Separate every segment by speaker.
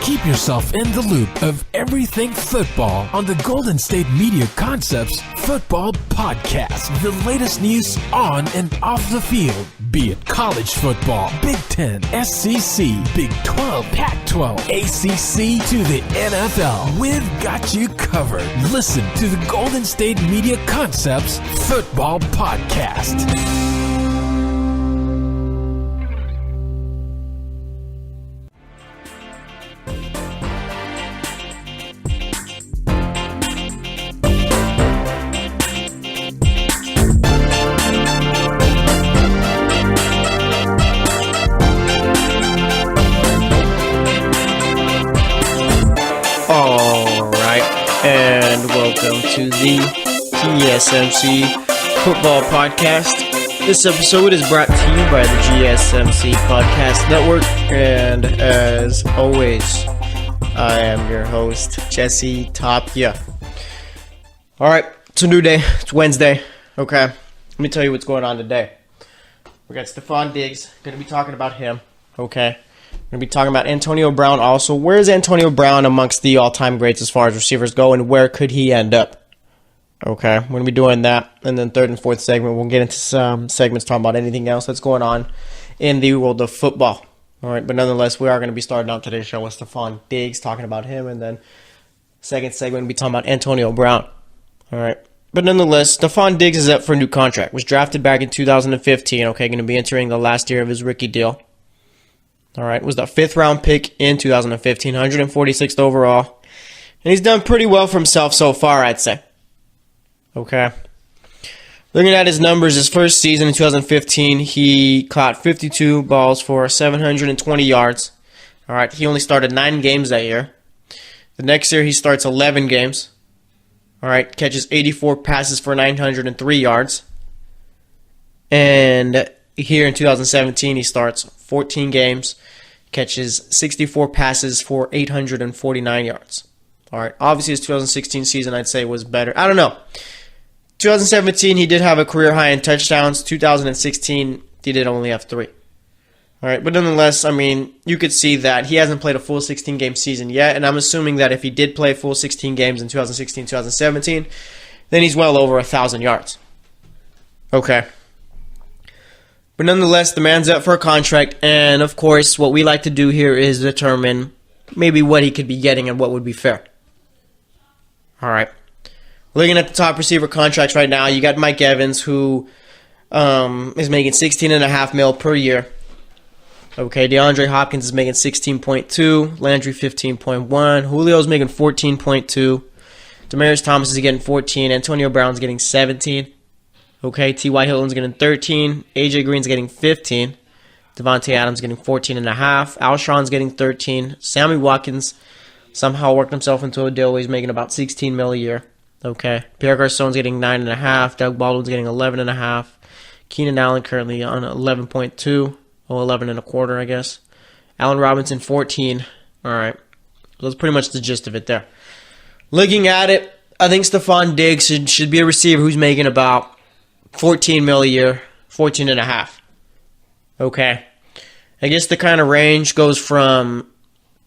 Speaker 1: Keep yourself in the loop of everything football on the Golden State Media Concepts Football Podcast. The latest news on and off the field, be it college football, Big Ten, SEC, Big 12, Pac-12, ACC to the NFL. We've got you covered. Listen to the Golden State Media Concepts Football Podcast.
Speaker 2: And welcome to the GSMC Football Podcast. This episode is brought to you by the GSMC Podcast Network. And as always, I am your host, Jesse Tapia. Alright, it's a new day. It's Wednesday. Okay, let me tell you what's going on today. We got Stephon Diggs. Going to be talking about him. Okay. We're going to be talking about Antonio Brown also. Where is Antonio Brown amongst the all-time greats as far as receivers go, and where could he end up? Okay, we're going to be doing that. And then third and fourth segment, we'll get into some segments talking about anything else that's going on in the world of football. All right, but nonetheless, we are going to be starting out today's show with Stephon Diggs, talking about him, and then second segment, we'll be talking about Antonio Brown. All right, but nonetheless, Stephon Diggs is up for a new contract. Was drafted back in 2015, okay, going to be entering the last year of his rookie deal. All right, was the 5th round pick in 2015, 146th overall. And he's done pretty well for himself so far, I'd say. Okay. Looking at his numbers, his first season in 2015, he caught 52 balls for 720 yards. All right, he only started 9 games that year. The next year, he starts 11 games. All right, catches 84 passes for 903 yards. And here in 2017, he starts 14 games, catches 64 passes for 849 yards. All right, obviously his 2016 season, I'd say, was better. I don't know. 2017, he did have a career high in touchdowns. 2016, he did only have 3. All right, but nonetheless, I mean, you could see that he hasn't played a full 16-game season yet, and I'm assuming that if he did play full 16 games in 2016, 2017, then he's well over 1,000 yards. Okay. But nonetheless, the man's up for a contract, and of course, what we like to do here is determine maybe what he could be getting and what would be fair. All right. Looking at the top receiver contracts right now, you got Mike Evans, who is making $16.5 million per year. Okay, DeAndre Hopkins is making $16.2, Landry $15.1, Julio's making $14.2, Demaryius Thomas is getting $14, Antonio Brown's getting $17. Okay, T.Y. Hilton's getting 13. A.J. Green's getting 15. Devontae Adams getting 14.5. Alshon's getting 13. Sammy Watkins somehow worked himself into a deal where he's making about $16 million a year. Okay, Pierre Garçon's getting 9.5. Doug Baldwin's getting 11.5. Keenan Allen currently on 11.2. Oh, 11.25, I guess. Allen Robinson 14. All right, so that's pretty much the gist of it there. Looking at it, I think Stephon Diggs should be a receiver who's making about $14 million a year, 14.5. Okay. I guess the kind of range goes from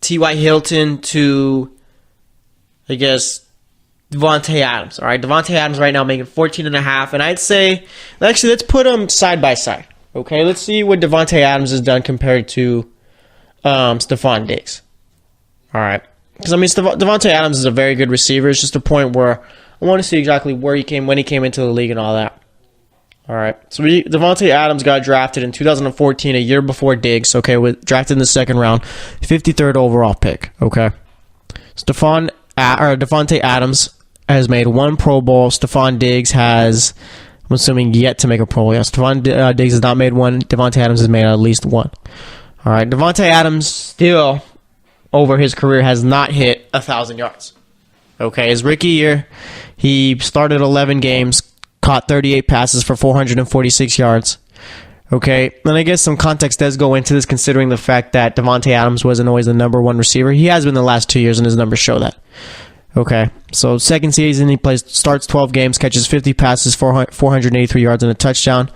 Speaker 2: T.Y. Hilton to, I guess, Devontae Adams. All right, Devontae Adams right now making 14.5, and I'd say, actually, let's put them side by side. Okay, let's see what Devontae Adams has done compared to Stephon Diggs. All right. Because, I mean, Devontae Adams is a very good receiver. It's just a point where I want to see exactly where he came, when he came into the league and all that. All right, so Devontae Adams got drafted in 2014, a year before Diggs. Okay, drafted in the second round, 53rd overall pick. Okay, Devontae Adams has made 1 Pro Bowl. Stephon Diggs has, I'm assuming, yet to make a Pro Bowl. Yes, Stephon Diggs has not made 1. Devontae Adams has made at least 1. All right, Devontae Adams still, over his career, has not hit 1,000 yards. Okay, his rookie year, he started 11 games, caught 38 passes for 446 yards. Okay, and I guess some context does go into this considering the fact that Devontae Adams wasn't always the number 1 receiver. He has been the last 2 years, and his numbers show that. Okay, so second season, he starts 12 games, catches 50 passes, 483 yards, and a touchdown.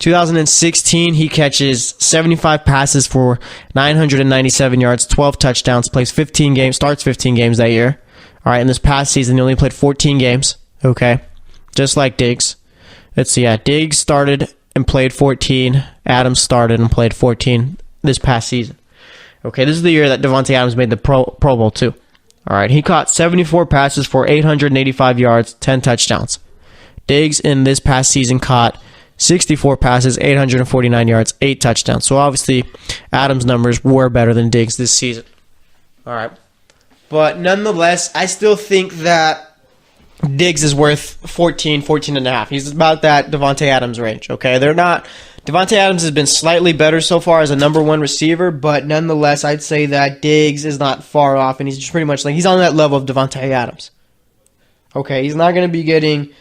Speaker 2: 2016, he catches 75 passes for 997 yards, 12 touchdowns, starts 15 games that year. All right, in this past season, he only played 14 games, okay? Just like Diggs. Let's see, Diggs started and played 14. Adams started and played 14 this past season. Okay, this is the year that Davante Adams made the Pro Bowl, too. All right, he caught 74 passes for 885 yards, 10 touchdowns. Diggs in this past season caught 64 passes, 849 yards, 8 touchdowns. So obviously, Adams' numbers were better than Diggs this season. All right. But nonetheless, I still think that Diggs is worth 14 and a half. He's about that Davante Adams range, okay? Davante Adams has been slightly better so far as a number one receiver, but nonetheless, I'd say that Diggs is not far off, and he's just pretty much he's on that level of Davante Adams. Okay, he's not going to be getting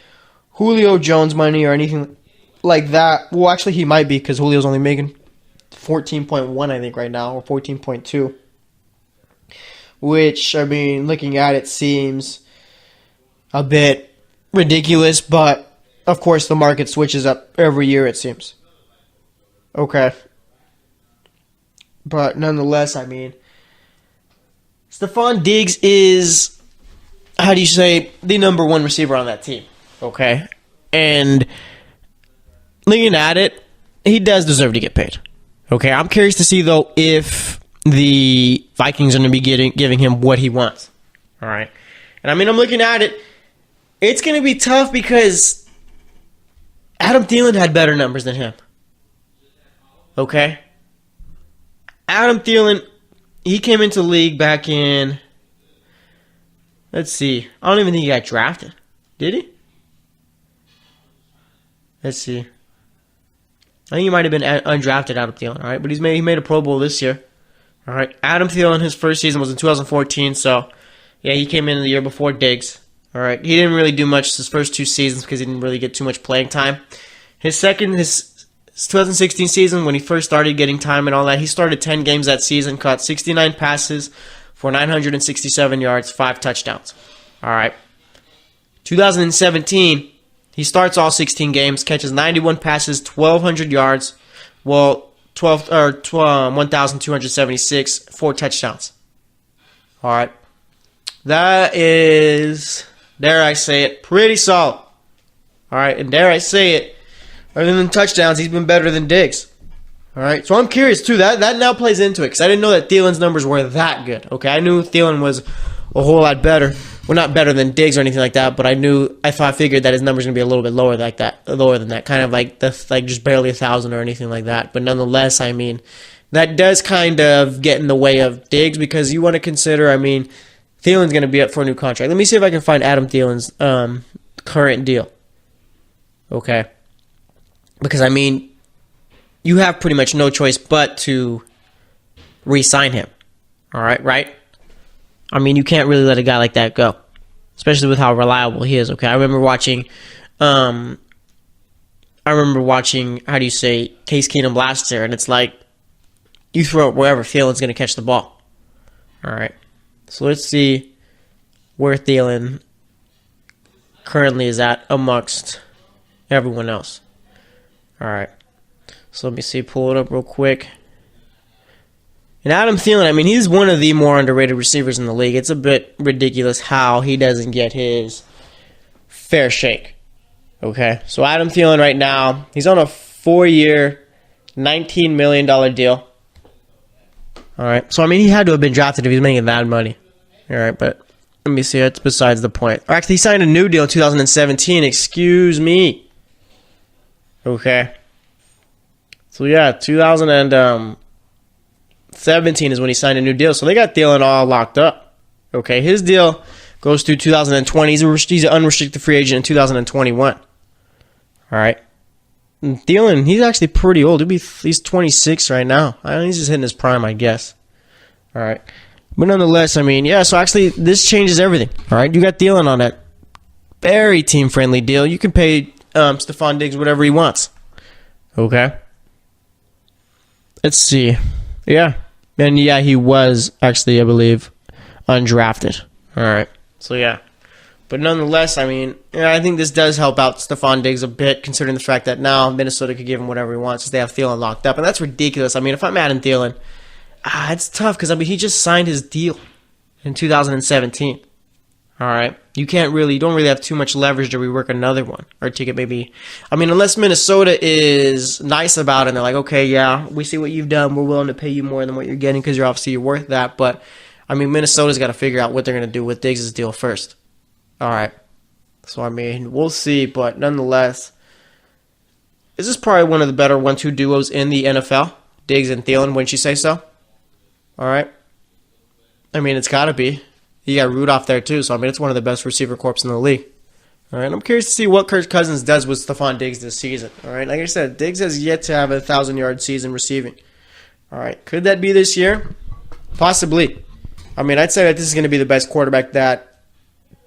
Speaker 2: Julio Jones money or anything like that. Well, actually, he might be because Julio's only making 14.1, I think, right now, or 14.2. Which, I mean, looking at it seems a bit ridiculous, but, of course, the market switches up every year, it seems. Okay. But, nonetheless, I mean, Stephon Diggs is, the number one receiver on that team. Okay? And looking at it, he does deserve to get paid. Okay, I'm curious to see, though, if the Vikings are going to be giving him what he wants. All right. And, I mean, I'm looking at it. It's going to be tough because Adam Thielen had better numbers than him. Okay? Adam Thielen, he came into the league back in, let's see. I don't even think he got drafted. Did he? Let's see. I think he might have been undrafted, Adam Thielen, all right? But he made a Pro Bowl this year. All right. Adam Thielen, his first season was in 2014, so yeah, he came in the year before Diggs. All right. He didn't really do much his first two seasons because he didn't really get too much playing time. His 2016 season, when he first started getting time and all that, he started 10 games that season, caught 69 passes for 967 yards, 5 touchdowns. All right. 2017, he starts all 16 games, catches 91 passes, 1,200 yards, 1,276, 4 touchdowns. All right. That is, dare I say it, pretty solid. All right. And dare I say it, other than touchdowns, he's been better than Diggs. All right. So I'm curious, too. That now plays into it because I didn't know that Thielen's numbers were that good. Okay. I knew Thielen was a whole lot better. Well, not better than Diggs or anything like that, but I figured that his numbers going to be a little bit lower than that, kind of like just barely 1,000 or anything like that. But nonetheless, I mean, that does kind of get in the way of Diggs because you want to consider, I mean, Thielen's going to be up for a new contract. Let me see if I can find Adam Thielen's current deal. Okay. Because, I mean, you have pretty much no choice but to re-sign him. All right, right? I mean, you can't really let a guy like that go, especially with how reliable he is. Okay, I remember watching, how do you say, Case Keenum last year, and it's like you throw it wherever, Thielen's going to catch the ball. All right, so let's see where Thielen currently is at amongst everyone else. All right, so let me see, pull it up real quick. And Adam Thielen, I mean, he's one of the more underrated receivers in the league. It's a bit ridiculous how he doesn't get his fair shake. Okay, so Adam Thielen right now, he's on a 4-year, $19 million deal. All right, so I mean, he had to have been drafted if he's making that money. All right, but let me see, that's besides the point. Or actually, he signed a new deal in 2017, excuse me. Okay. So yeah, 2017 is when he signed a new deal. So they got Thielen all locked up. Okay, his deal goes through 2020. He's an unrestricted free agent in 2021. All right. And Thielen, he's actually pretty old. He's 26 right now. He's just hitting his prime, I guess. All right. But nonetheless, I mean, yeah, so actually this changes everything. All right, you got Thielen on that very team-friendly deal. You can pay Stephon Diggs whatever he wants. Okay. Let's see. Yeah. And yeah, he was actually, I believe, undrafted. All right. So yeah. But nonetheless, I mean, I think this does help out Stephon Diggs a bit, considering the fact that now Minnesota could give him whatever he wants since they have Thielen locked up. And that's ridiculous. I mean, if I'm Adam Thielen, it's tough because, I mean, he just signed his deal in 2017. All right? You don't really have too much leverage to rework another one or to get maybe, I mean, unless Minnesota is nice about it and they're like, okay, yeah, we see what you've done. We're willing to pay you more than what you're getting because you're worth that. But, I mean, Minnesota's got to figure out what they're going to do with Diggs' deal first. All right. So, I mean, we'll see. But nonetheless, this is probably one of the better 1-2 duos in the NFL. Diggs and Thielen, wouldn't you say so? All right. I mean, it's got to be. You got Rudolph there, too. So, I mean, it's one of the best receiver corps in the league. All right. I'm curious to see what Kirk Cousins does with Stefon Diggs this season. All right. Like I said, Diggs has yet to have a 1,000-yard season receiving. All right. Could that be this year? Possibly. I mean, I'd say that this is going to be the best quarterback that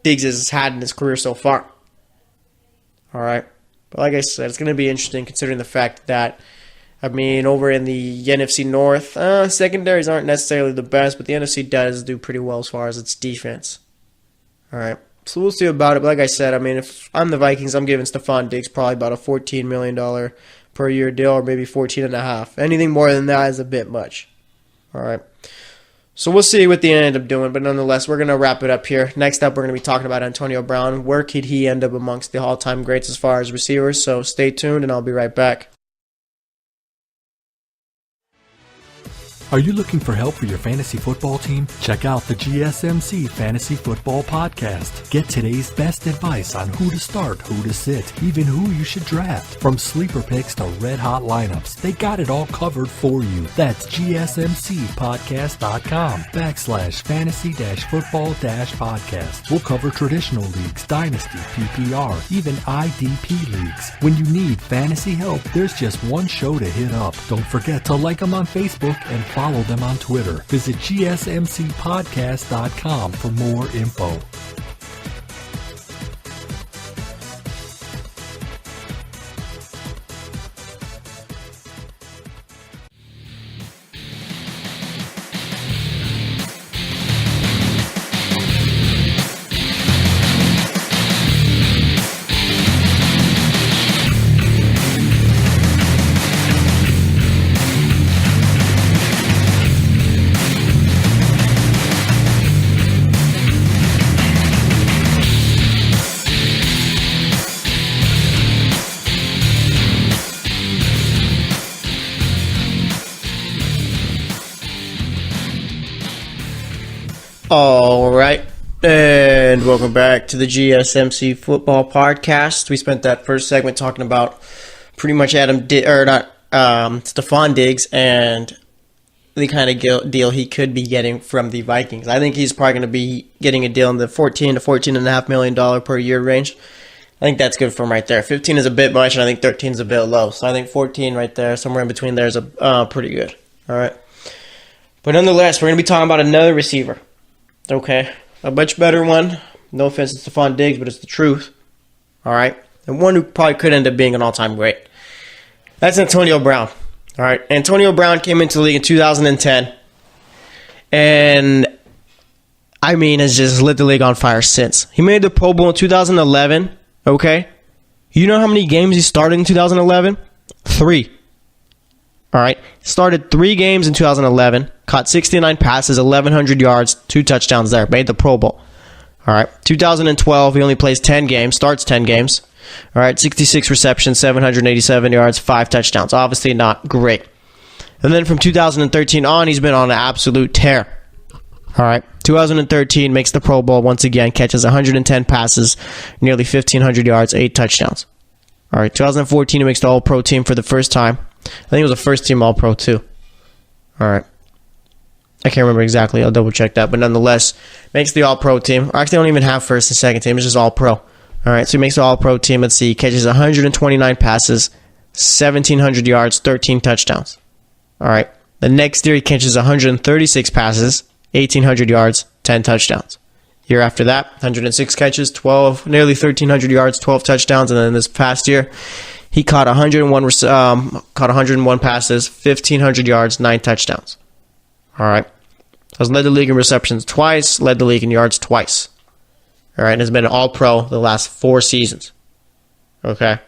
Speaker 2: Diggs has had in his career so far. All right. But like I said, it's going to be interesting considering the fact that, I mean, over in the NFC North, secondaries aren't necessarily the best, but the NFC does do pretty well as far as its defense. All right. So we'll see about it. But like I said, I mean, if I'm the Vikings, I'm giving Stephon Diggs probably about a $14 million per year deal or maybe $14.5. Anything more than that is a bit much. All right. So we'll see what they end up doing, but nonetheless, we're going to wrap it up here. Next up, we're going to be talking about Antonio Brown. Where could he end up amongst the all-time greats as far as receivers? So stay tuned, and I'll be right back.
Speaker 3: Are you looking for help for your fantasy football team? Check out the GSMC Fantasy Football Podcast. Get today's best advice on who to start, who to sit, even who you should draft. From sleeper picks to red-hot lineups, they got it all covered for you. That's gsmcpodcast.com/fantasy-football-podcast. We'll cover traditional leagues, dynasty, PPR, even IDP leagues. When you need fantasy help, there's just one show to hit up. Don't forget to like them on Facebook and follow them on Twitter. Visit gsmcpodcast.com for more info.
Speaker 2: All right, and welcome back to the GSMC Football Podcast. We spent that first segment talking about pretty much Stephon Diggs and the kind of deal he could be getting from the Vikings. I think he's probably going to be getting a deal in the $14 to $14.5 million per year range. I think that's good for him right there. 15 is a bit much, and I think 13 is a bit low. So I think 14 right there, somewhere in between there is pretty good. All right, but nonetheless, we're going to be talking about another receiver. Okay, a much better one. No offense to Stephon Diggs, but it's the truth. All right, and one who probably could end up being an all-time great. That's Antonio Brown. All right, Antonio Brown came into the league in 2010, and I mean, has just lit the league on fire since. He made the Pro Bowl in 2011. Okay, you know how many games he started in 2011? 3. All right, started 3 games in 2011, caught 69 passes, 1,100 yards, 2 touchdowns there, made the Pro Bowl. All right, 2012, he only plays 10 games, starts 10 games. All right, 66 receptions, 787 yards, 5 touchdowns. Obviously not great. And then from 2013 on, he's been on an absolute tear. All right, 2013 makes the Pro Bowl once again, catches 110 passes, nearly 1,500 yards, 8 touchdowns. All right, 2014, he makes the All-Pro team for the first time. I think it was a first-team All-Pro, too. All right. I can't remember exactly. I'll double-check that. But nonetheless, makes the All-Pro team. Actually, they don't even have first and second team. It's just All-Pro. All right, so he makes the All-Pro team. Let's see. He catches 129 passes, 1,700 yards, 13 touchdowns. All right. The next year, he catches 136 passes, 1,800 yards, 10 touchdowns. Year after that, 106 catches, nearly 1,300 yards, 12 touchdowns. And then this past year, he caught 101 passes, 1,500 yards, 9 touchdowns. All right. Has led the league in receptions twice, led the league in yards twice. All right, has been an All-Pro the last 4 seasons. Okay.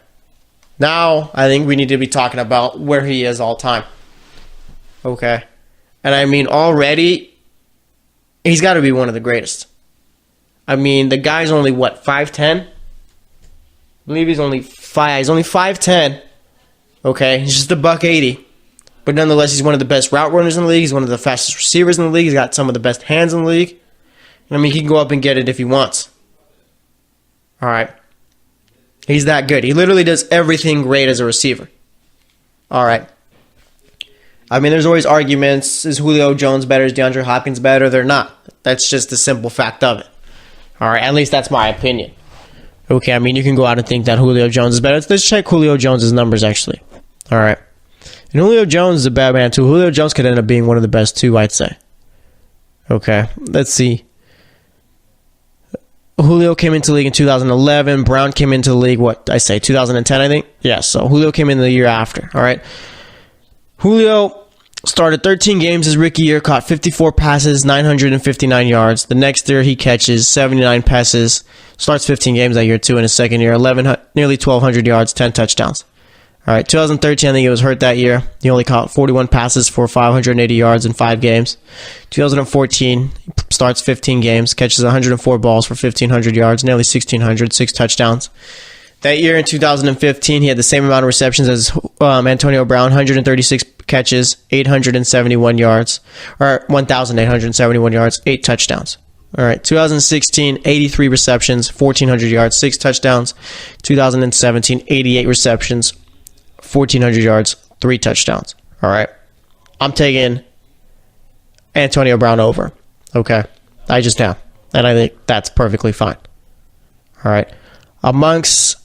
Speaker 2: Now, I think we need to be talking about where he is all time. Okay. And I mean, already, he's got to be one of the greatest. I mean, the guy's only, 5'10"? I believe he's only 5'10". Okay, he's just a $180. But nonetheless, he's one of the best route runners in the league. He's one of the fastest receivers in the league. He's got some of the best hands in the league. I mean, he can go up and get it if he wants. All right. He's that good. He literally does everything great as a receiver. All right. I mean, there's always arguments. Is Julio Jones better? Is DeAndre Hopkins better? They're not. That's just the simple fact of it. All right. At least that's my opinion. Okay. I mean, you can go out and think that Julio Jones is better. Let's check Julio Jones' numbers, actually. All right. And Julio Jones is a bad man, too. Julio Jones could end up being one of the best, too, I'd say. Okay. Let's see. Julio came into the league in 2011. Brown came into the league, 2010, I think? Yeah, so Julio came in the year after, all right? Julio started 13 games his rookie year, caught 54 passes, 959 yards. The next year, he catches 79 passes, starts 15 games that year, too, in his second year, nearly 1,200 yards, 10 touchdowns. All right, 2013, I think he was hurt that year. He only caught 41 passes for 580 yards in 5 games. 2014, he starts 15 games, catches 104 balls for 1,500 yards, nearly 1,600, 6 touchdowns. That year in 2015, he had the same amount of receptions as Antonio Brown, 136 catches, 871 yards, or 1,871 yards, 8 touchdowns. All right, 2016, 83 receptions, 1,400 yards, 6 touchdowns. 2017, 88 receptions, 1,400 yards, 3 touchdowns. All right. I'm taking Antonio Brown over. Okay. I just am. And I think that's perfectly fine. All right. Amongst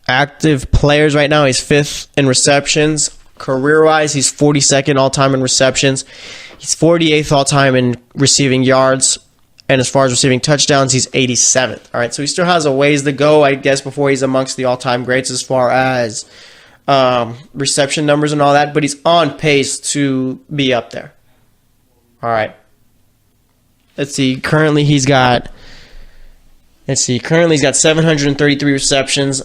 Speaker 2: active players right now, he's 5th in receptions. Career-wise, he's 42nd all-time in receptions. He's 48th all-time in receiving yards. And as far as receiving touchdowns, he's 87th. All right. So he still has a ways to go, I guess, before he's amongst the all-time greats as far as reception numbers and all that, but he's on pace to be up there. All right. Let's see. Currently, he's got 733 receptions.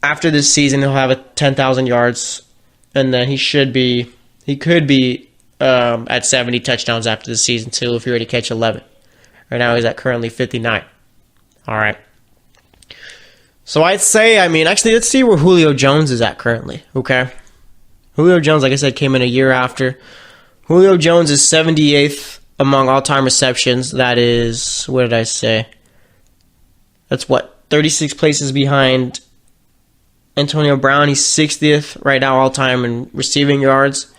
Speaker 2: After this season, he'll have 10,000 yards, and then he could be at 70 touchdowns after the season too if he already catch 11. Right now, he's at currently 59. All right. So I'd say, actually, let's see where Julio Jones is at currently, okay? Julio Jones, like I said, came in a year after. Julio Jones is 78th among all-time receptions. That is, what did I say? That's 36 places behind Antonio Brown. He's 60th right now all-time in receiving yards.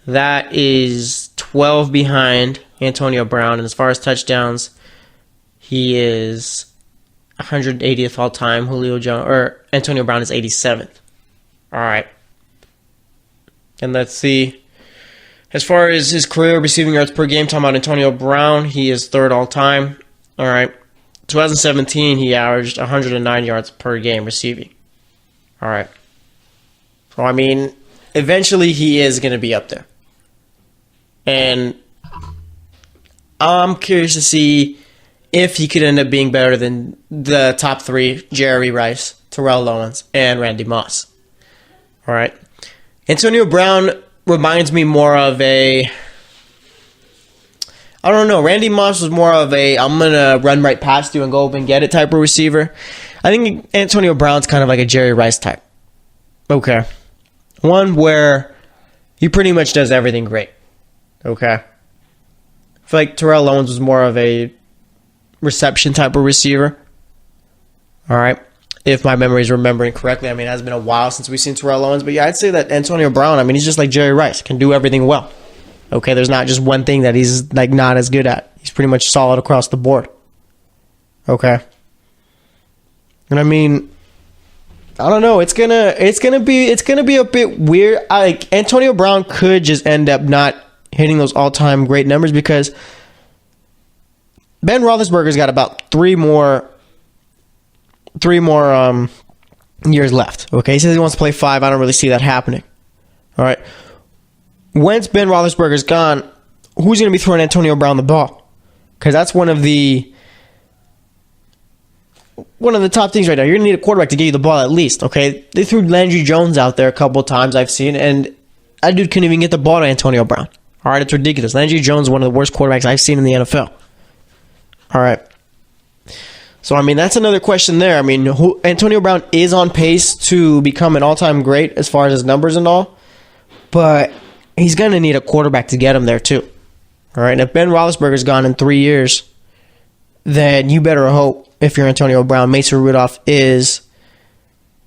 Speaker 2: That is 12 behind Antonio Brown. And as far as touchdowns, he is 180th all time. Antonio Brown is 87th. All right. And let's see. As far as his career receiving yards per game, talking about Antonio Brown, he is 3rd all time. All right. 2017, he averaged 109 yards per game receiving. All right. So, eventually he is going to be up there. And I'm curious to see if he could end up being better than the top 3, Jerry Rice, Terrell Owens, and Randy Moss. All right. Antonio Brown reminds me more of I don't know. Randy Moss was more of I'm going to run right past you and go up and get it type of receiver. I think Antonio Brown's kind of like a Jerry Rice type. Okay. One where he pretty much does everything great. Okay. I feel like Terrell Owens was more of a reception type of receiver. All right. If my memory is remembering correctly. It has been a while since we've seen Terrell Owens. But yeah, I'd say that Antonio Brown, he's just like Jerry Rice. Can do everything well. Okay, there's not just one thing that he's not as good at. He's pretty much solid across the board. Okay. And I don't know. It's gonna be a bit weird. Antonio Brown could just end up not hitting those all-time great numbers because Ben Roethlisberger's got about three more years left. Okay, he says he wants to play 5. I don't really see that happening. All right. Once Ben Roethlisberger's gone, who's going to be throwing Antonio Brown the ball? Because that's one of the one of the top things right now. You're going to need a quarterback to get you the ball at least, okay? They threw Landry Jones out there a couple of times I've seen, and that dude couldn't even get the ball to Antonio Brown. All right, it's ridiculous. Landry Jones is one of the worst quarterbacks I've seen in the NFL. All right. So, I mean, that's another question there. I mean, Antonio Brown is on pace to become an all-time great as far as his numbers and all, but he's going to need a quarterback to get him there too. All right, and if Ben Roethlisberger's gone in 3 years, then you better hope, if you're Antonio Brown, Mason Rudolph is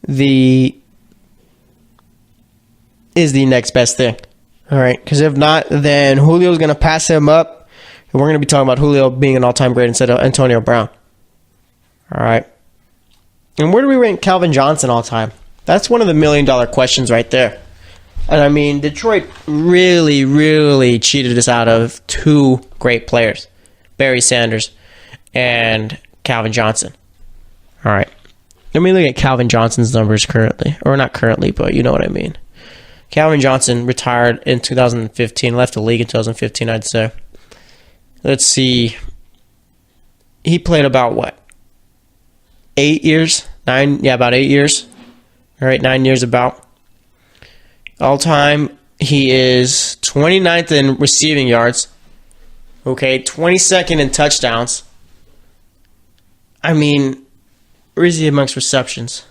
Speaker 2: the next best thing. All right, because if not, then Julio's going to pass him up, and we're going to be talking about Julio being an all-time great instead of Antonio Brown. All right. And where do we rank Calvin Johnson all time? That's one of the million-dollar questions right there. And I mean, Detroit really, really cheated us out of two great players, Barry Sanders and Calvin Johnson. All right. Let me look at Calvin Johnson's numbers currently. Or not currently, but you know what I mean. Calvin Johnson retired in 2015, left the league in 2015, I'd say. Let's see. He played about what? 8 years? 9? Yeah, about 8 years. All right, 9 years about. All time, he is 29th in receiving yards. Okay, 22nd in touchdowns. I mean, where is he amongst receptions?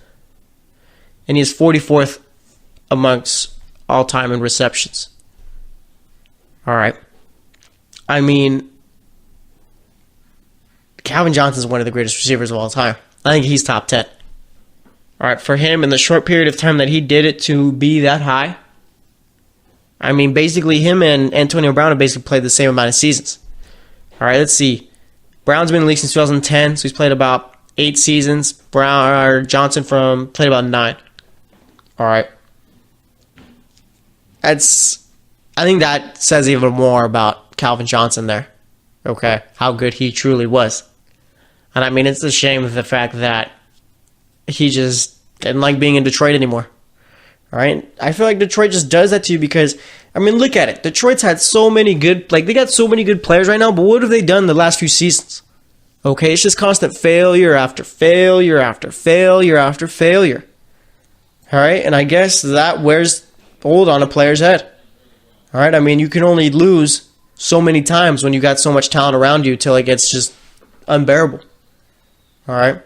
Speaker 2: And he is 44th amongst all time in receptions. All right. I mean, Calvin Johnson is one of the greatest receivers of all time. I think he's top 10. All right, for him, in the short period of time that he did it to be that high, I mean, basically him and Antonio Brown have basically played the same amount of seasons. All right, let's see. Brown's been in the league since 2010, so he's played about 8 seasons. Johnson played about 9. All right. I think that says even more about Calvin Johnson there. Okay, how good he truly was. And I mean, it's a shame of the fact that he just didn't like being in Detroit anymore. All right? I feel like Detroit just does that to you because, I mean, look at it. Detroit's had so many good, they got so many good players right now, but what have they done the last few seasons? Okay, it's just constant failure after failure after failure after failure. All right? And I guess that wears old on a player's head. All right? I mean, you can only lose so many times when you got so much talent around you till it gets just unbearable. All right?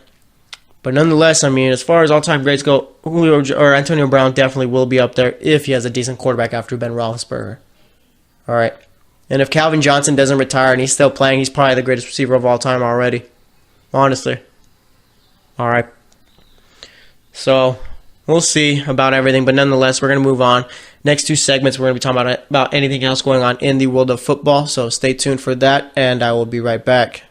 Speaker 2: But nonetheless, I mean, as far as all-time greats go, Antonio Brown definitely will be up there if he has a decent quarterback after Ben Roethlisberger. All right. And if Calvin Johnson doesn't retire and he's still playing, he's probably the greatest receiver of all time already. Honestly. All right. So, we'll see about everything. But nonetheless, we're going to move on. Next 2 segments, we're going to be talking about anything else going on in the world of football. So, stay tuned for that, and I will be right back.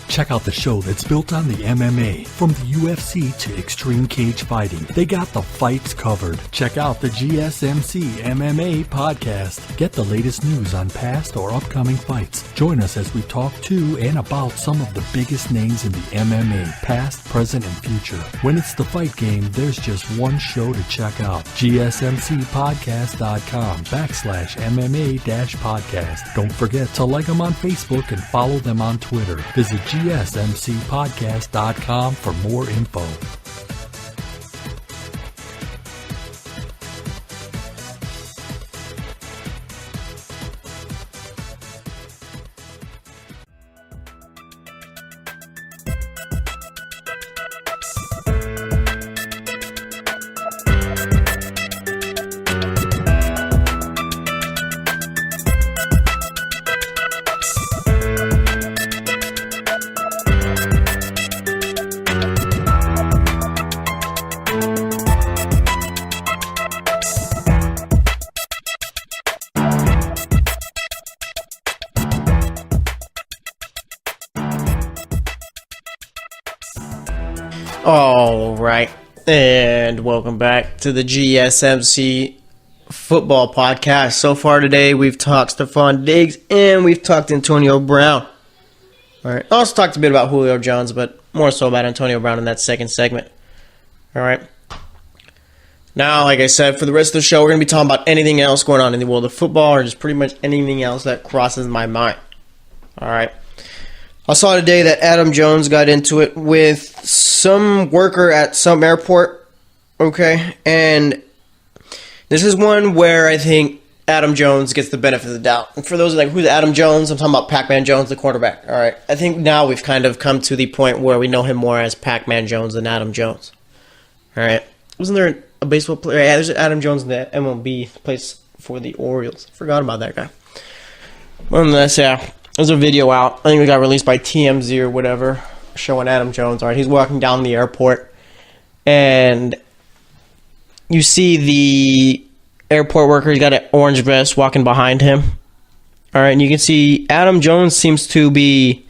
Speaker 3: Check out the show that's built on the MMA. From the UFC to extreme cage fighting, they got the fights covered. Check out the GSMC MMA podcast. Get the latest news on past or upcoming fights. Join us as we talk to and about some of the biggest names in the MMA, past, present, and future. When it's the fight game, there's just one show to check out. GSMCpodcast.com/MMA-podcast. Don't forget to like them on Facebook and follow them on Twitter. Visit GSMCpodcast.com for more info.
Speaker 2: All right, and welcome back to the GSMC Football Podcast. So far today, we've talked Stephon Diggs and we've talked Antonio Brown. All right, also talked a bit about Julio Jones, but more so about Antonio Brown in that second segment. All right. Now, like I said, for the rest of the show, we're going to be talking about anything else going on in the world of football or just pretty much anything else that crosses my mind. All right. I saw today that Adam Jones got into it with some worker at some airport. Okay, and this is one where I think Adam Jones gets the benefit of the doubt. And for those like, who's Adam Jones? I'm talking about Pac-Man Jones, the quarterback. All right, I think now we've kind of come to the point where we know him more as Pac-Man Jones than Adam Jones. All right, wasn't there a baseball player? Yeah, there's Adam Jones in the MLB, plays for the Orioles. Forgot about that guy. Nonetheless, yeah, there's a video out. I think it got released by TMZ or whatever, showing Adam Jones. All right, he's walking down the airport, and you see the airport worker. He's got an orange vest walking behind him. All right, and you can see Adam Jones seems to be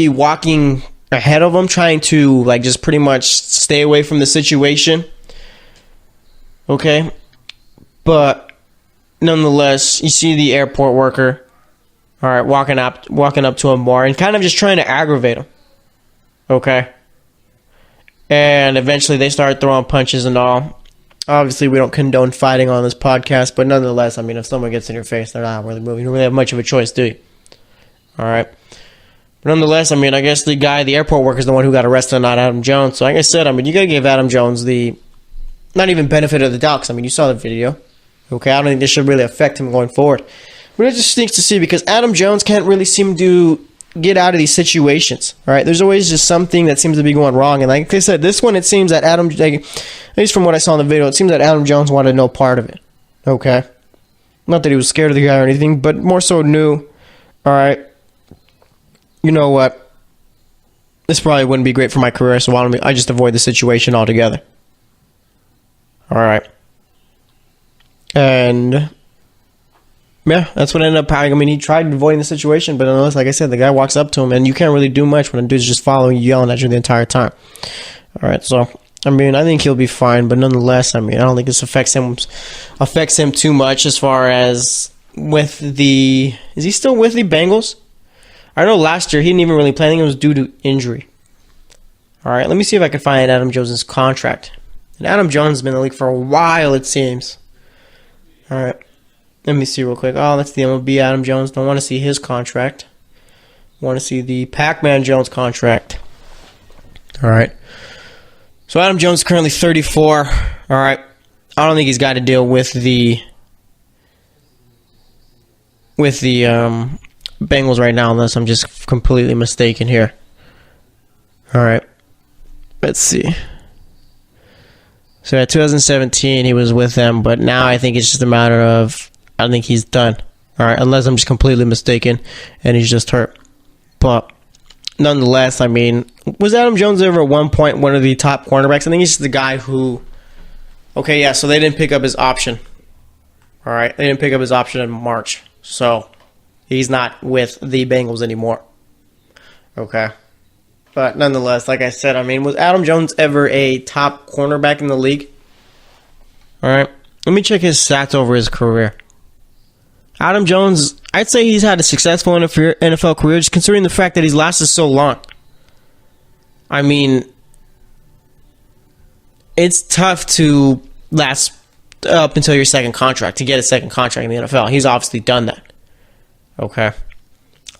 Speaker 2: walking ahead of him, trying to like just pretty much stay away from the situation. Okay, but nonetheless, you see the airport worker, all right, walking up to him more and kind of just trying to aggravate him. Okay. And eventually they start throwing punches and all. Obviously, we don't condone fighting on this podcast, but nonetheless, I mean, if someone gets in your face, they're not really moving. You don't really have much of a choice, do you? All right. But nonetheless, I mean, I guess the airport worker is the one who got arrested, not Adam Jones. So like I said, I mean, you got to give Adam Jones the not even benefit of the doubt, because, I mean, you saw the video. Okay, I don't think this should really affect him going forward. But it just stinks to see, because Adam Jones can't really seem to get out of these situations. All right, there's always just something that seems to be going wrong, and like I said, this one, it seems that at least from what I saw in the video, it seems that Adam Jones wanted no part of it. Okay, not that he was scared of the guy or anything, but more so knew, all right, you know what, this probably wouldn't be great for my career, so why don't I just avoid the situation altogether. All right, and yeah, that's what ended up happening. I mean, he tried avoiding the situation, but nonetheless, like I said, the guy walks up to him, and you can't really do much when a dude's just following you, yelling at you the entire time. All right, so, I mean, I think he'll be fine, but nonetheless, I mean, I don't think this affects him too much as far as with the... Is he still with the Bengals? I know last year he didn't even really play. I think it was due to injury. All right, let me see if I can find Adam Jones' contract. And Adam Jones has been in the league for a while, it seems. All right. Let me see real quick. Oh, that's the MLB Adam Jones. Don't want to see his contract. Want to see the Pac-Man Jones contract. All right. So Adam Jones is currently 34. All right. I don't think he's got to deal with the Bengals right now, unless I'm just completely mistaken here. All right. Let's see. So at 2017, he was with them, but now I think it's just a matter of, I think he's done. All right, unless I'm just completely mistaken and he's just hurt. But nonetheless, I mean, was Adam Jones ever at one point one of the top cornerbacks? I think he's just the guy who, okay, yeah, so they didn't pick up his option. All right, they didn't pick up his option in March. So he's not with the Bengals anymore. Okay. But nonetheless, like I said, I mean, was Adam Jones ever a top cornerback in the league? All right. Let me check his stats over his career. Adam Jones, I'd say he's had a successful NFL career, just considering the fact that he's lasted so long. I mean, it's tough to last up until your second contract, to get a second contract in the NFL. He's obviously done that. Okay.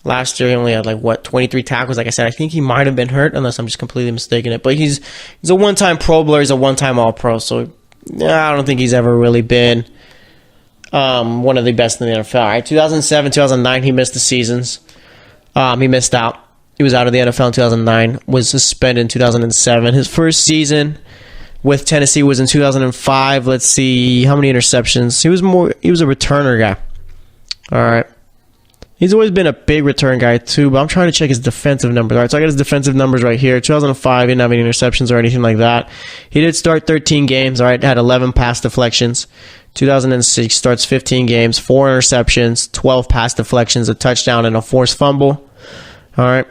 Speaker 2: Last year, he only had, 23 tackles. Like I said, I think he might have been hurt, unless I'm just completely mistaken it. But he's a one-time Pro Bowler. He's a one-time All-Pro. So, I don't think he's ever really been one of the best in the NFL. All right, 2007, 2009, he missed the seasons. He missed out. He was out of the NFL in 2009. Was suspended in 2007. His first season with Tennessee was in 2005. Let's see how many interceptions. He was a returner guy. All right. He's always been a big return guy too, but I'm trying to check his defensive numbers. All right, so I got his defensive numbers right here. 2005, he didn't have any interceptions or anything like that. He did start 13 games, all right, had 11 pass deflections. 2006, starts 15 games, 4 interceptions, 12 pass deflections, a touchdown, and a forced fumble. All right,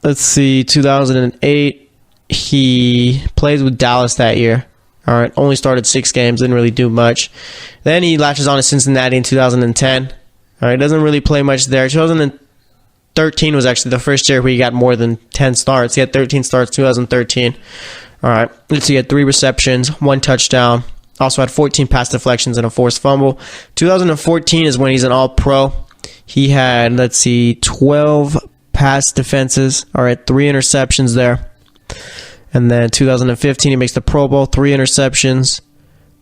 Speaker 2: let's see, 2008, he plays with Dallas that year. All right, only started 6 games, didn't really do much. Then he latches on to Cincinnati in 2010. All right, doesn't really play much there. 2013 was actually the first year where he got more than 10 starts. He had 13 starts 2013. All right, let's see, he had 3 receptions, 1 touchdown. Also had 14 pass deflections and a forced fumble. 2014 is when he's an All-Pro. he had, 12 pass defenses. All right, 3 interceptions there. And then 2015, he makes the Pro Bowl, 3 interceptions,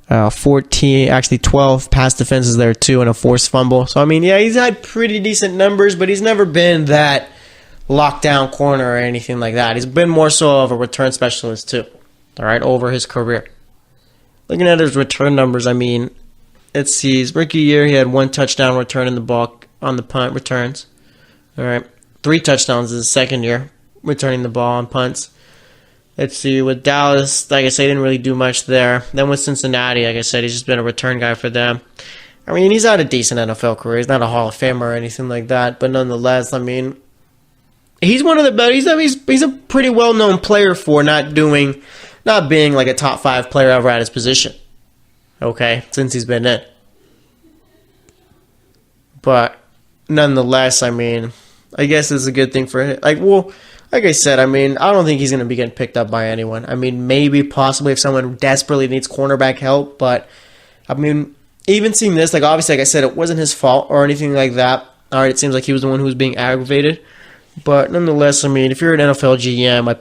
Speaker 2: 12 pass defenses there too, and a forced fumble. So, I mean, yeah, he's had pretty decent numbers, but he's never been that lockdown corner or anything like that. He's been more so of a return specialist too, all right, over his career. Looking at his return numbers, I mean, let's see, his rookie year, he had 1 touchdown returning the ball on the punt returns. All right, 3 touchdowns his second year, returning the ball on punts. Let's see, with Dallas, like I said, he didn't really do much there. Then with Cincinnati, like I said, he's just been a return guy for them. I mean, he's had a decent NFL career. He's not a Hall of Famer or anything like that, but nonetheless, I mean, he's one of the better. He's a pretty well-known player for not being like a top 5 player ever at his position. Okay, since he's been in. But nonetheless, I mean, I guess it's a good thing for him. Like I said, I mean, I don't think he's going to be getting picked up by anyone. I mean, maybe, possibly if someone desperately needs cornerback help. But, I mean, even seeing this, obviously, like I said, it wasn't his fault or anything like that. All right, it seems like he was the one who was being aggravated. But, nonetheless, I mean, if you're an NFL GM,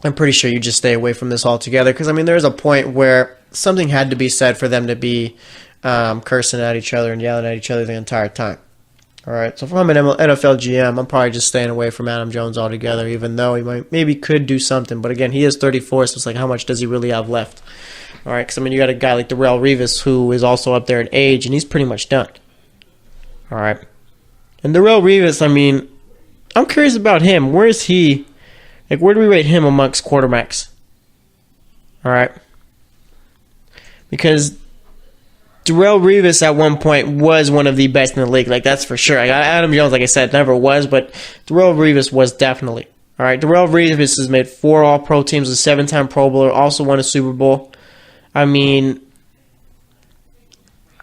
Speaker 2: I'm pretty sure you just stay away from this altogether. Because, I mean, there's a point where something had to be said for them to be cursing at each other and yelling at each other the entire time. All right, so if I'm an NFL GM, I'm probably just staying away from Adam Jones altogether, even though he maybe could do something. But again, he is 34, so it's how much does he really have left? All right, because I mean, you got a guy like Darrelle Revis who is also up there in age, and he's pretty much done. All right, and Darrelle Revis, I mean, I'm curious about him. Where is he? Where do we rate him amongst quarterbacks? All right, because Darrelle Revis at one point was one of the best in the league. That's for sure. Adam Jones, like I said, never was, but Darrelle Revis was definitely. All right, Darrelle Revis has made 4 All-Pro teams, a 7-time Pro Bowler, also won a Super Bowl. I mean,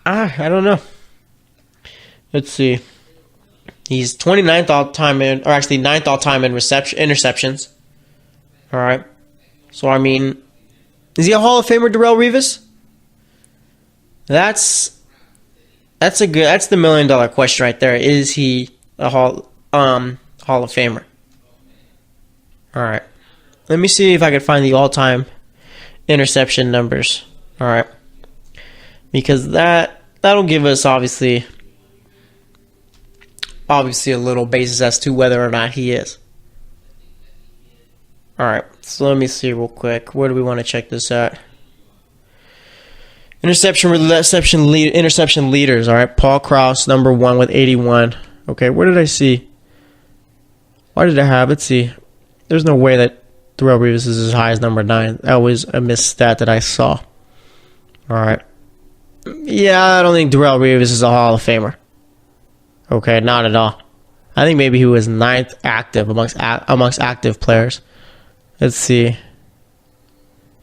Speaker 2: I don't know. Let's see. He's 29th all-time or actually 9th all-time in interceptions. All right. So, I mean, is he a Hall of Famer, Darrelle Revis? That's the $1 million question right there. Is he a Hall of Famer? All right. Let me see if I can find the all-time interception numbers. All right. Because that'll give us obviously a little basis as to whether or not he is. All right. So let me see real quick. Where do we want to check this at? Interception leaders, all right. Paul Krause, number 1 with 81. Okay, where did I see? Why did I have? Let's see. There's no way that Darrelle Revis is as high as number 9. That was a misstat that I saw. All right. Yeah, I don't think Darrelle Revis is a Hall of Famer. Okay, not at all. I think maybe he was 9th active amongst active players. Let's see.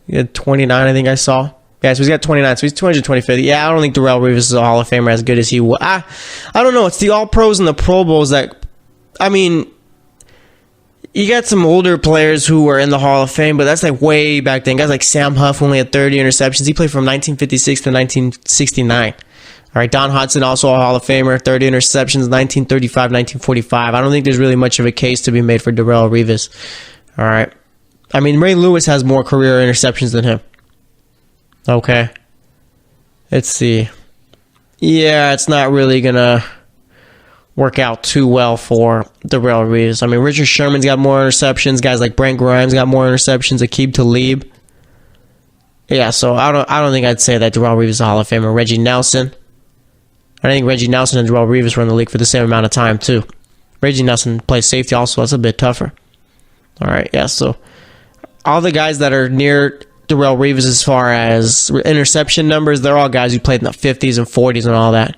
Speaker 2: He had 29, I think I saw. Yeah, so he's got 29, so he's 225th. Yeah, I don't think Darrelle Revis is a Hall of Famer as good as he was. I don't know. It's the All-Pros and the Pro Bowls that, I mean, you got some older players who were in the Hall of Fame, but that's way back then. Guys like Sam Huff only had 30 interceptions. He played from 1956 to 1969. All right, Don Hudson, also a Hall of Famer, 30 interceptions, 1935, 1945. I don't think there's really much of a case to be made for Darrelle Revis. All right. I mean, Ray Lewis has more career interceptions than him. Okay. Let's see. Yeah, it's not really going to work out too well for Darrelle Revis. I mean, Richard Sherman's got more interceptions. Guys like Brent Grimes got more interceptions. Aqib Talib. Yeah, so I don't think I'd say that Darrelle Revis is a Hall of Famer. Reggie Nelson. I think Reggie Nelson and Darrelle Revis were in the league for the same amount of time, too. Reggie Nelson plays safety also. That's a bit tougher. All right, yeah, so all the guys that are near Darrelle Revis as far as interception numbers, they're all guys who played in the 50s and 40s and all that.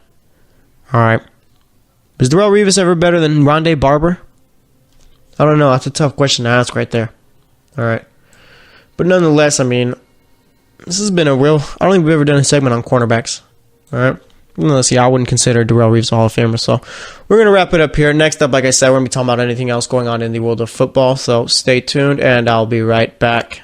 Speaker 2: All right. Is Darrelle Revis ever better than Rondé Barber? I don't know. That's a tough question to ask right there. All right. But nonetheless, I mean, this has been I don't think we've ever done a segment on cornerbacks. All right. Let's see, I wouldn't consider Darrelle Revis a Hall of Famer. So we're going to wrap it up here. Next up, like I said, we're going to be talking about anything else going on in the world of football. So stay tuned, and I'll be right back.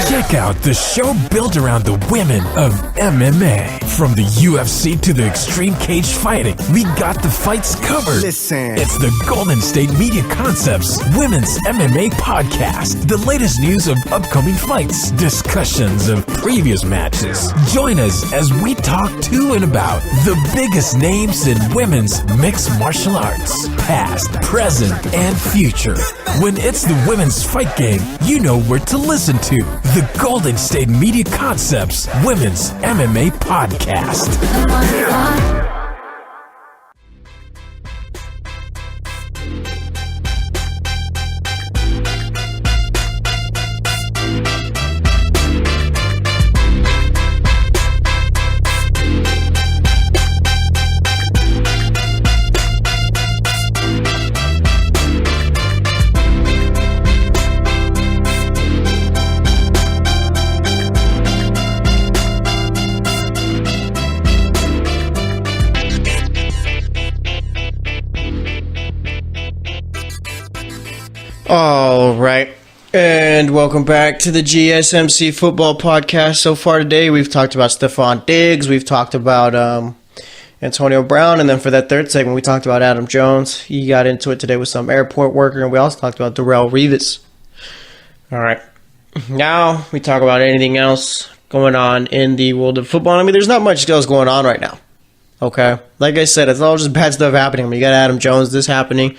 Speaker 1: Check out the show built around the women of MMA. From the UFC to the extreme cage fighting, we got the fights covered.
Speaker 4: Listen.
Speaker 1: It's the Golden State Media Concepts Women's MMA Podcast. The latest news of upcoming fights, discussions of previous matches. Join us as we talk to and about the biggest names in women's mixed martial arts, past, present, and future. When it's the women's fight game, you know where to listen to. The Golden State Media Concepts Women's MMA Podcast.
Speaker 2: All right, and welcome back to the GSMC Football Podcast. So far today, we've talked about Stephon Diggs, we've talked about Antonio Brown, and then for that third segment, we talked about Adam Jones. He got into it today with some airport worker, and we also talked about Darrelle Revis. All right, now we talk about anything else going on in the world of football. I mean, there's not much else going on right now, okay? Like I said, it's all just bad stuff happening. I mean, you got Adam Jones, this happening,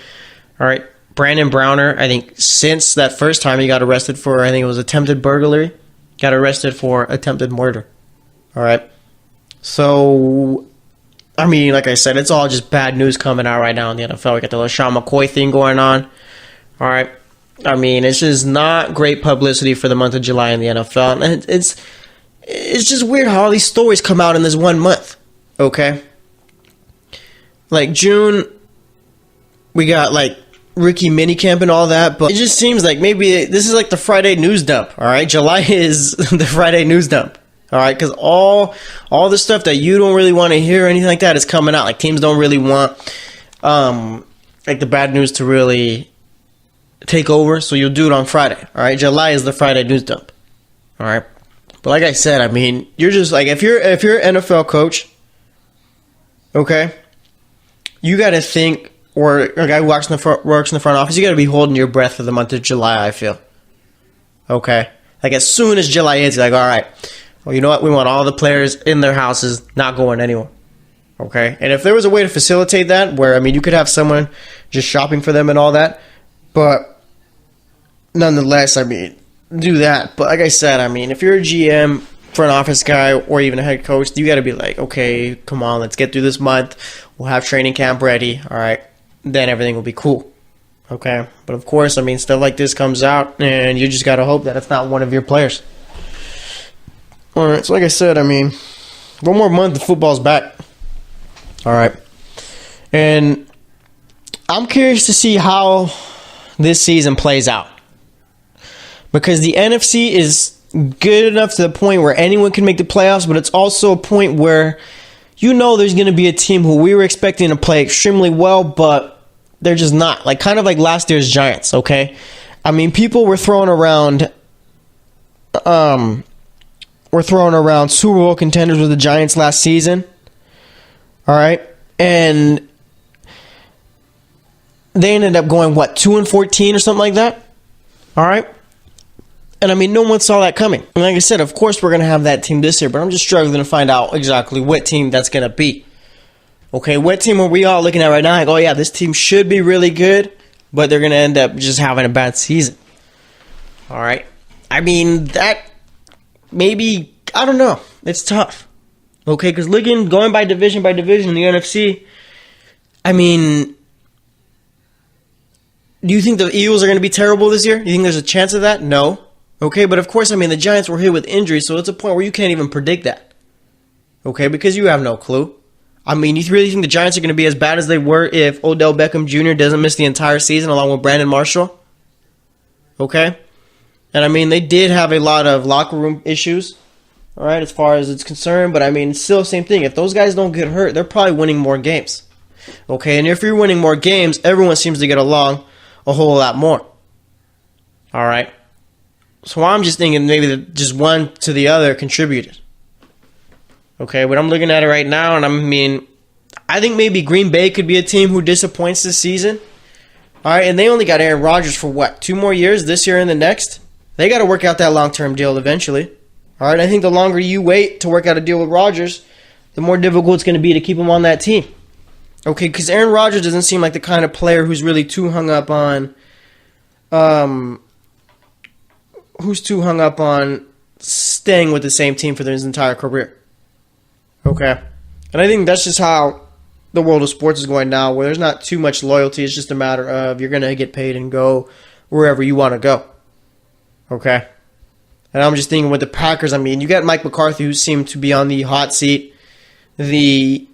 Speaker 2: all right? Brandon Browner, I think since that first time he got arrested for, I think it was attempted burglary, got arrested for attempted murder. All right. So, I mean, like I said, it's all just bad news coming out right now in the NFL. We got the LaShawn McCoy thing going on. All right. I mean, it's just not great publicity for the month of July in the NFL. And it's just weird how all these stories come out in this 1 month. Okay. Like June, we got like rookie minicamp and all that, but it just seems like maybe this is like the Friday news dump, all right? July is the Friday news dump, all right? Because all the stuff that you don't really want to hear or anything like that is coming out. Like teams don't really want like the bad news to really take over, so you'll do it on Friday, all right? July is the Friday news dump, all right? But like I said, I mean, you're just like if you're an NFL coach, okay, you got to think. Or a guy who works in the front office, you got to be holding your breath for the month of July, I feel. Okay? Like, as soon as July hits, you're like, all right, well, you know what? We want all the players in their houses, not going anywhere. Okay? And if there was a way to facilitate that, where, I mean, you could have someone just shopping for them and all that, but nonetheless, I mean, do that. But like I said, I mean, if you're a GM, front office guy, or even a head coach, you got to be like, okay, come on, let's get through this month. We'll have training camp ready, all right? Then everything will be cool. Okay? But of course, I mean, stuff like this comes out, and you just got to hope that it's not one of your players. Alright, so like I said, I mean, one more month, the football's back. Alright. And I'm curious to see how this season plays out. Because the NFC is good enough to the point where anyone can make the playoffs, but it's also a point where you know there's going to be a team who we were expecting to play extremely well, but they're just not. Like, kind of like last year's Giants, okay? I mean, people were throwing around Super Bowl contenders with the Giants last season. All right? And they ended up going, 2-14 or something like that? All right? And I mean, no one saw that coming. And like I said, of course we're going to have that team this year, but I'm just struggling to find out exactly what team that's going to be. Okay, what team are we all looking at right now? Like, oh yeah, this team should be really good, but they're going to end up just having a bad season. All right. I mean, that maybe, I don't know. It's tough. Okay, because going by division in the NFC, I mean, do you think the Eagles are going to be terrible this year? Do you think there's a chance of that? No. Okay, but of course, I mean, the Giants were hit with injuries, so it's a point where you can't even predict that. Okay, because you have no clue. I mean, you really think the Giants are going to be as bad as they were if Odell Beckham Jr. doesn't miss the entire season along with Brandon Marshall? Okay? And I mean, they did have a lot of locker room issues, all right, as far as it's concerned, but I mean, it's still the same thing. If those guys don't get hurt, they're probably winning more games. Okay, and if you're winning more games, everyone seems to get along a whole lot more. All right? So I'm just thinking maybe that just one to the other contributed. Okay, but I'm looking at it right now, and I think maybe Green Bay could be a team who disappoints this season. All right, and they only got Aaron Rodgers for what, 2 more years, this year and the next? They got to work out that long-term deal eventually. All right, I think the longer you wait to work out a deal with Rodgers, the more difficult it's going to be to keep him on that team. Okay, because Aaron Rodgers doesn't seem like the kind of player who's really too hung up on, staying with the same team for his entire career. Okay, and I think that's just how the world of sports is going now, where there's not too much loyalty. It's just a matter of you're going to get paid and go wherever you want to go. Okay, and I'm just thinking with the Packers, you got Mike McCarthy, who seemed to be on the hot seat. The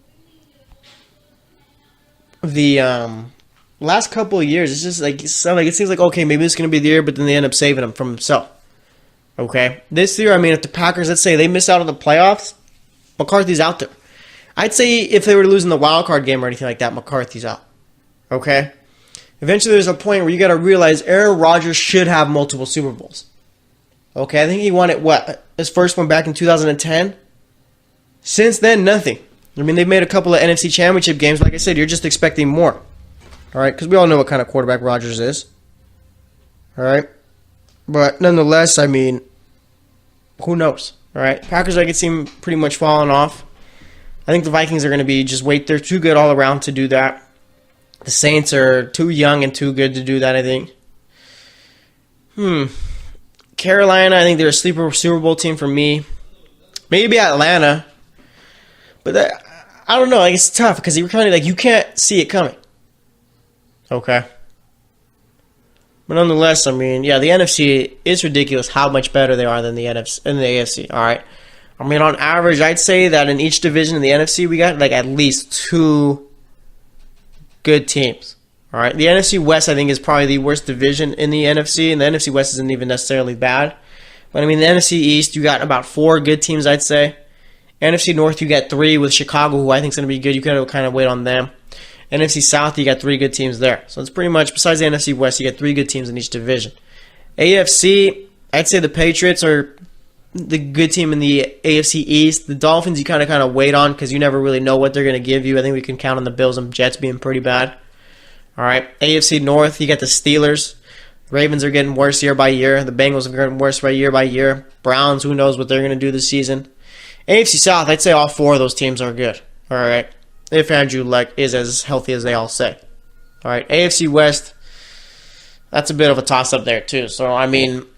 Speaker 2: last couple of years, it's just like it seems like, okay, maybe this is going to be the year, but then they end up saving him from himself. Okay, this year, if the Packers, let's say they miss out on the playoffs, McCarthy's out there. I'd say if they were losing the wild card game or anything like that, McCarthy's out. Okay, eventually there's a point where you got to realize Aaron Rodgers should have multiple Super Bowls. Okay, I think he won it, his first one back in 2010. Since then, nothing. They've made a couple of NFC Championship games. Like I said, you're just expecting more. All right, because we all know what kind of quarterback Rodgers is. All right, but nonetheless, who knows? All right, Packers, I could see them pretty much falling off. I think the Vikings are going to be they're too good all around to do that. The Saints are too young and too good to do that, I think. Carolina, I think they're a sleeper Super Bowl team for me. Maybe Atlanta. But I don't know. It's tough because you're kind of you can't see it coming. Okay. But nonetheless, the NFC is ridiculous how much better they are than the NFC and the AFC. All right. On average, I'd say that in each division in the NFC, we got at least 2 good teams. All right. The NFC West, I think, is probably the worst division in the NFC, and the NFC West isn't even necessarily bad. But the NFC East, you got about 4 good teams, I'd say. NFC North, you got 3 with Chicago, who I think is going to be good. You can kind of wait on them. NFC South, you got 3 good teams there. So it's pretty much, besides the NFC West, you got 3 good teams in each division. AFC, I'd say the Patriots are the good team in the AFC East. The Dolphins, you kind of wait on because you never really know what they're going to give you. I think we can count on the Bills and Jets being pretty bad. All right, AFC North, you got the Steelers. Ravens are getting worse year by year. The Bengals are getting worse year by year. Browns, who knows what they're going to do this season. AFC South, I'd say all 4 of those teams are good. All right. If Andrew Luck is as healthy as they all say. All right. AFC West, that's a bit of a toss-up there, too. So,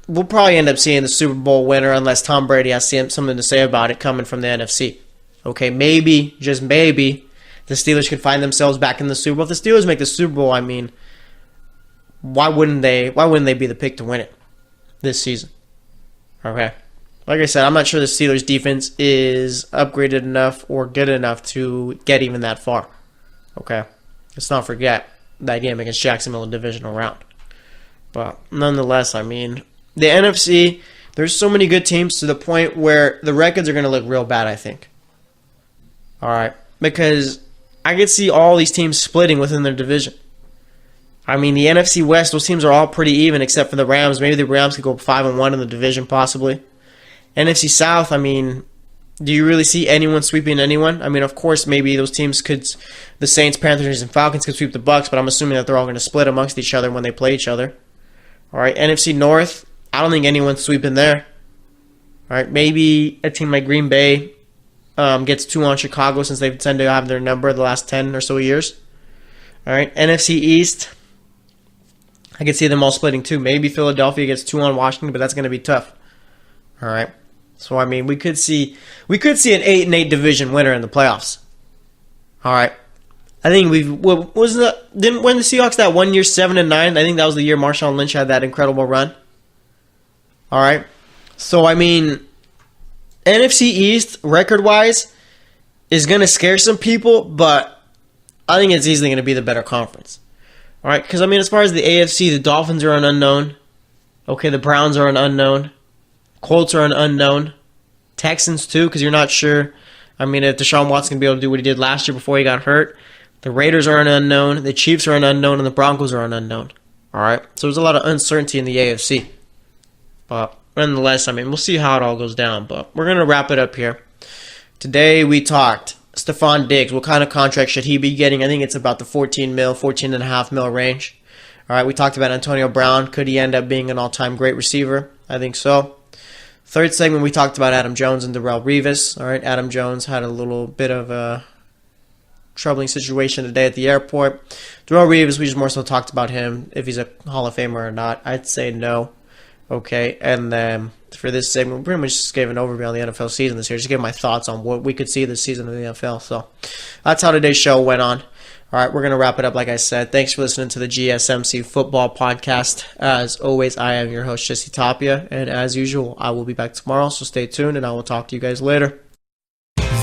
Speaker 2: we'll probably end up seeing the Super Bowl winner unless Tom Brady has something to say about it coming from the NFC. Okay, maybe, just maybe, the Steelers could find themselves back in the Super Bowl. If the Steelers make the Super Bowl, why wouldn't they be the pick to win it this season? Okay. Like I said, I'm not sure the Steelers' defense is upgraded enough or good enough to get even that far. Okay? Let's not forget that game against Jacksonville in divisional round. But nonetheless, the NFC, there's so many good teams to the point where the records are going to look real bad, I think. All right? Because I could see all these teams splitting within their division. The NFC West, those teams are all pretty even except for the Rams. Maybe the Rams could go 5-1 in the division, possibly. NFC South, do you really see anyone sweeping anyone? Of course, maybe those teams the Saints, Panthers, and Falcons could sweep the Bucs, but I'm assuming that they're all going to split amongst each other when they play each other. All right, NFC North, I don't think anyone's sweeping there. All right, maybe a team like Green Bay gets 2 on Chicago since they tend to have their number the last 10 or so years. All right, NFC East, I could see them all splitting too. Maybe Philadelphia gets 2 on Washington, but that's going to be tough. All right. So we could see an 8-8 division winner in the playoffs. All right. I think didn't when the Seahawks that 1 year 7-9. I think that was the year Marshawn Lynch had that incredible run. All right. So NFC East record wise is going to scare some people, but I think it's easily going to be the better conference. All right. Because as far as the AFC, the Dolphins are an unknown. Okay, the Browns are an unknown. Colts are an unknown. Texans, too, because you're not sure. If Deshaun Watson can be able to do what he did last year before he got hurt. The Raiders are an unknown. The Chiefs are an unknown. And the Broncos are an unknown. All right? So there's a lot of uncertainty in the AFC. But nonetheless, I mean, we'll see how it all goes down. But we're going to wrap it up here. Today we talked Stephon Diggs. What kind of contract should he be getting? I think it's about the 14.5 mil range. All right, we talked about Antonio Brown. Could he end up being an all-time great receiver? I think so. Third segment, we talked about Adam Jones and Darrelle Revis. All right, Adam Jones had a little bit of a troubling situation today at the airport. Darrelle Revis, we just more so talked about him, if he's a Hall of Famer or not. I'd say no. Okay, and then for this segment, we pretty much just gave an overview on the NFL season this year. Just gave my thoughts on what we could see this season in the NFL. So that's how today's show went on. All right, we're going to wrap it up like I said. Thanks for listening to the GSMC Football Podcast. As always, I am your host, Jesse Tapia, and as usual, I will be back tomorrow, so stay tuned, and I will talk to you guys later.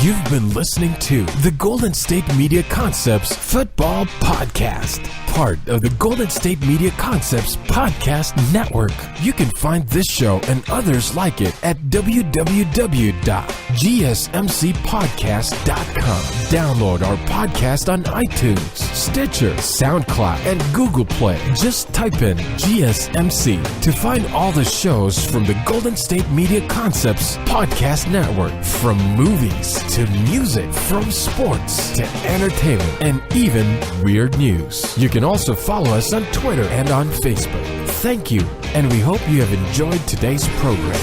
Speaker 1: You've been listening to the Golden State Media Concepts Football Podcast, part of the Golden State Media Concepts Podcast Network. You can find this show and others like it at www.gsmcpodcast.com. Download our podcast on iTunes, Stitcher, SoundCloud, and Google Play. Just type in GSMC to find all the shows from the Golden State Media Concepts Podcast Network, from movies to music, from sports to entertainment, and even weird news. You can also follow us on Twitter and on Facebook. Thank you, and we hope you have enjoyed today's program.